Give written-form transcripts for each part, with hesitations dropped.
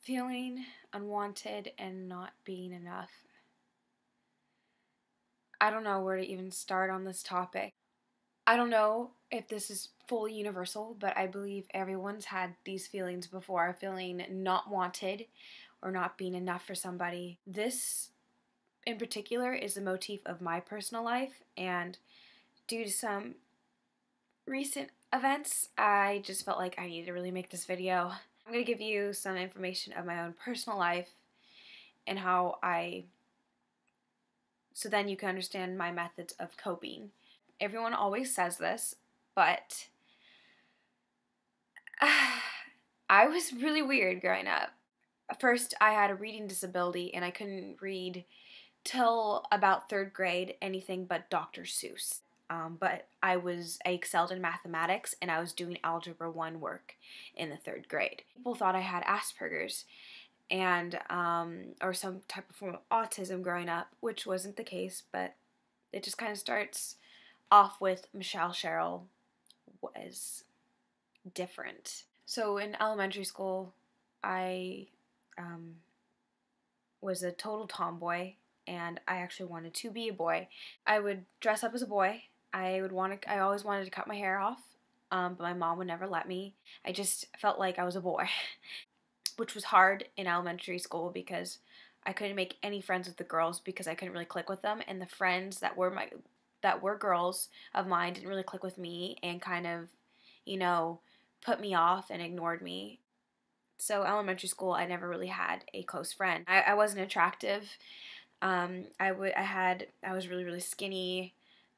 Feeling unwanted and not being enough. I don't know where to even start on this topic. I don't know if this is fully universal, but I believe everyone's had these feelings before, feeling not wanted or not being enough for somebody. This in particular is the motif of my personal life, and due to some recent events, I just felt like I needed to really make this video. I'm going to give you some information of my own personal life and so then you can understand my methods of coping. Everyone always says this, but I was really weird growing up. First, I had a reading disability and I couldn't read till about 3rd grade anything but Dr. Seuss. But I excelled in mathematics and I was doing Algebra 1 work in the 3rd grade. People thought I had Asperger's and or some type of form of autism growing up, which wasn't the case, but it just kind of starts off with Michelle Cheryl was different. So in elementary school, I was a total tomboy, and I actually wanted to be a boy. I would dress up as a boy. I always wanted to cut my hair off, but my mom would never let me. I just felt like I was a boy, which was hard in elementary school because I couldn't make any friends with the girls because I couldn't really click with them, and the friends that were girls of mine didn't really click with me and kind of, put me off and ignored me. So elementary school, I never really had a close friend. I wasn't attractive. I was really, really skinny.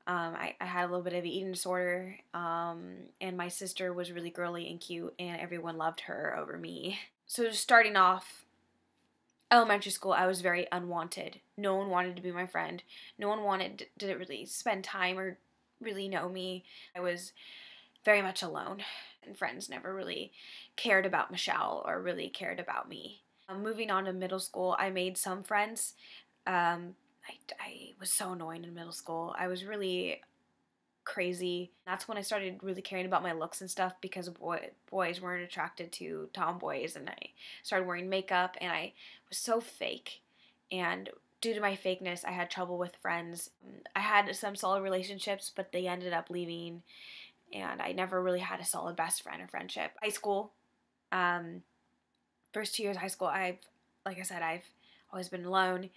I had a little bit of an eating disorder, and my sister was really girly and cute, and everyone loved her over me. So just starting off elementary school, I was very unwanted. No one wanted to be my friend. No one to really spend time or really know me. I was very much alone, and friends never really cared about Michelle or really cared about me. Moving on to middle school, I made some friends. I was so annoying in middle school. I was really crazy. That's when I started really caring about my looks and stuff because boys weren't attracted to tomboys, and I started wearing makeup, and I was so fake. And due to my fakeness, I had trouble with friends. I had some solid relationships, but they ended up leaving, and I never really had a solid best friend or friendship. High school, first 2 years of high school, like I said, I've always been alone.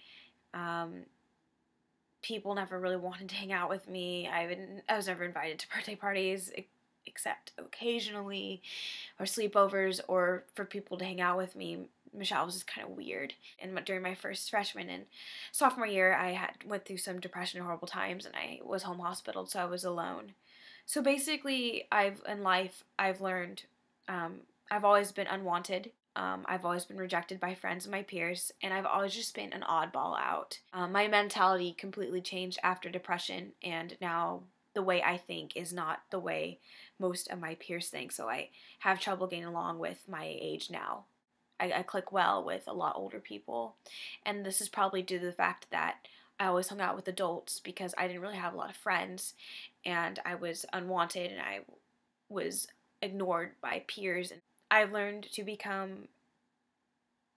People never really wanted to hang out with me. I was never invited to birthday parties except occasionally, or sleepovers, or for people to hang out with me. Michelle was just kind of weird. And during my first freshman and sophomore year, I went through some depression and horrible times, and I was home hospitaled, so I was alone. So basically, in life, I've learned, I've always been unwanted. I've always been rejected by friends and my peers, and I've always just been an oddball out. My mentality completely changed after depression, and now the way I think is not the way most of my peers think, so I have trouble getting along with my age now. I click well with a lot older people, and this is probably due to the fact that I always hung out with adults because I didn't really have a lot of friends, and I was unwanted, and I was ignored by peers. I've learned to become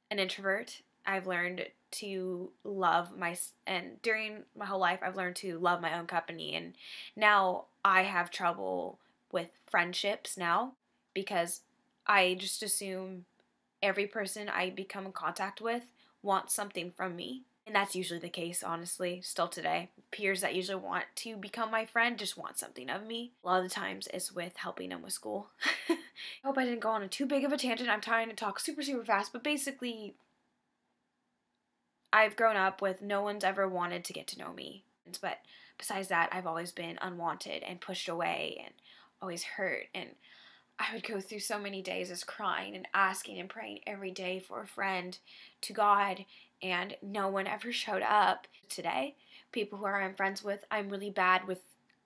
an introvert. I've learned to and during my whole life, I've learned to love my own company, and now I have trouble with friendships now because I just assume every person I become in contact with wants something from me. And that's usually the case, honestly, still today. Peers that usually want to become my friend just want something of me. A lot of the times it's with helping them with school. I hope I didn't go on a too big of a tangent. I'm trying to talk super, super fast, but basically, I've grown up with no one's ever wanted to get to know me. But besides that, I've always been unwanted and pushed away and always hurt, and I would go through so many days as crying and asking and praying every day for a friend to God, and no one ever showed up. Today, people who I'm friends with, I'm really bad with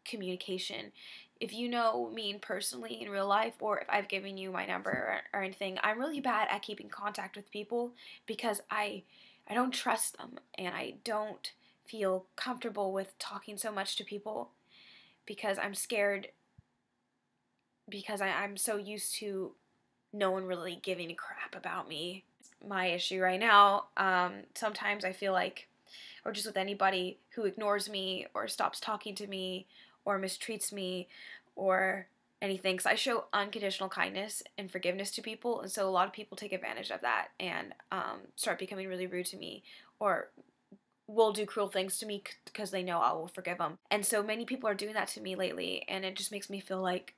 communication. If you know me personally in real life, or if I've given you my number or anything, I'm really bad at keeping contact with people because I don't trust them, and I don't feel comfortable with talking so much to people because I'm scared, because I'm so used to no one really giving a crap about me. My issue right now. Sometimes I feel like, or just with anybody who ignores me or stops talking to me or mistreats me or anything, because I show unconditional kindness and forgiveness to people, and so a lot of people take advantage of that and start becoming really rude to me or will do cruel things to me because they know I will forgive them. And so many people are doing that to me lately, and it just makes me feel like,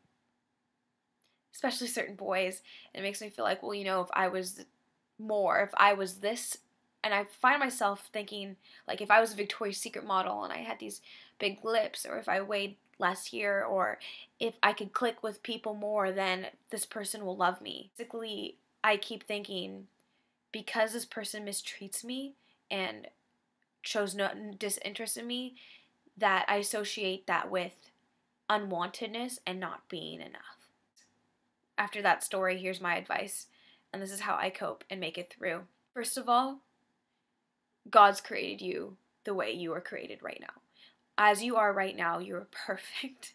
especially certain boys, it makes me feel like, well, if I was more, if I was this, and I find myself thinking, like, if I was a Victoria's Secret model and I had these big lips, or if I weighed less here, or if I could click with people more, then this person will love me. Basically, I keep thinking, because this person mistreats me and shows no disinterest in me, that I associate that with unwantedness and not being enough. After that story, here's my advice, and this is how I cope and make it through. First of all, God's created you the way you are created right now. As you are right now, you're perfect.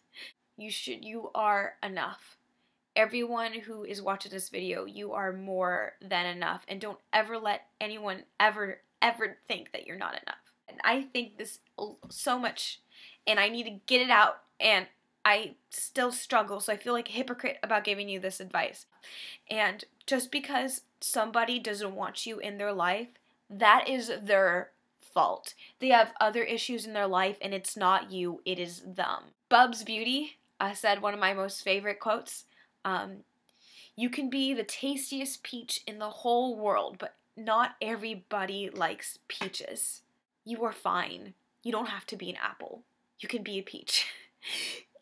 You are enough. Everyone who is watching this video, you are more than enough, and don't ever let anyone ever think that you're not enough. And I think this so much, and I need to get it out, and I still struggle, so I feel like a hypocrite about giving you this advice. And just because somebody doesn't want you in their life, that is their fault. They have other issues in their life, and it's not you, it is them. Bubs Beauty said one of my most favorite quotes. You can be the tastiest peach in the whole world, but not everybody likes peaches. You are fine. You don't have to be an apple. You can be a peach.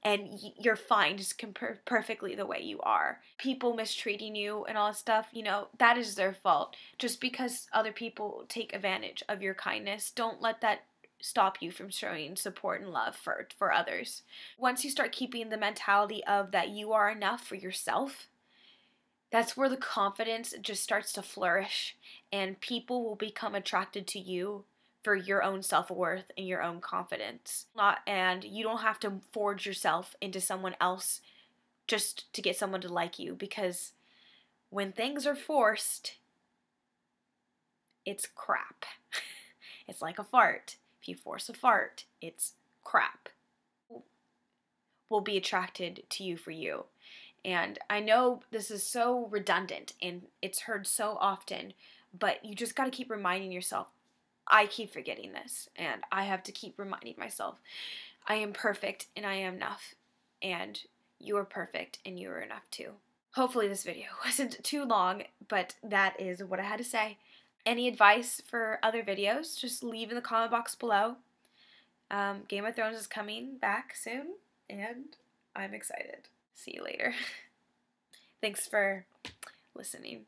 And you're fine just perfectly the way you are. People mistreating you and all that stuff, that is their fault. Just because other people take advantage of your kindness, don't let that stop you from showing support and love for others. Once you start keeping the mentality of that you are enough for yourself, that's where the confidence just starts to flourish, and people will become attracted to you for your own self-worth and your own confidence. And you don't have to forge yourself into someone else just to get someone to like you, because when things are forced, it's crap. It's like a fart. If you force a fart, it's crap. Will be attracted to you for you. And I know this is so redundant and it's heard so often, but you just got to keep reminding yourself. I keep forgetting this, and I have to keep reminding myself, I am perfect and I am enough, and you are perfect and you are enough too. Hopefully this video wasn't too long, but that is what I had to say. Any advice for other videos, just leave in the comment box below. Game of Thrones is coming back soon, and I'm excited. See you later. Thanks for listening.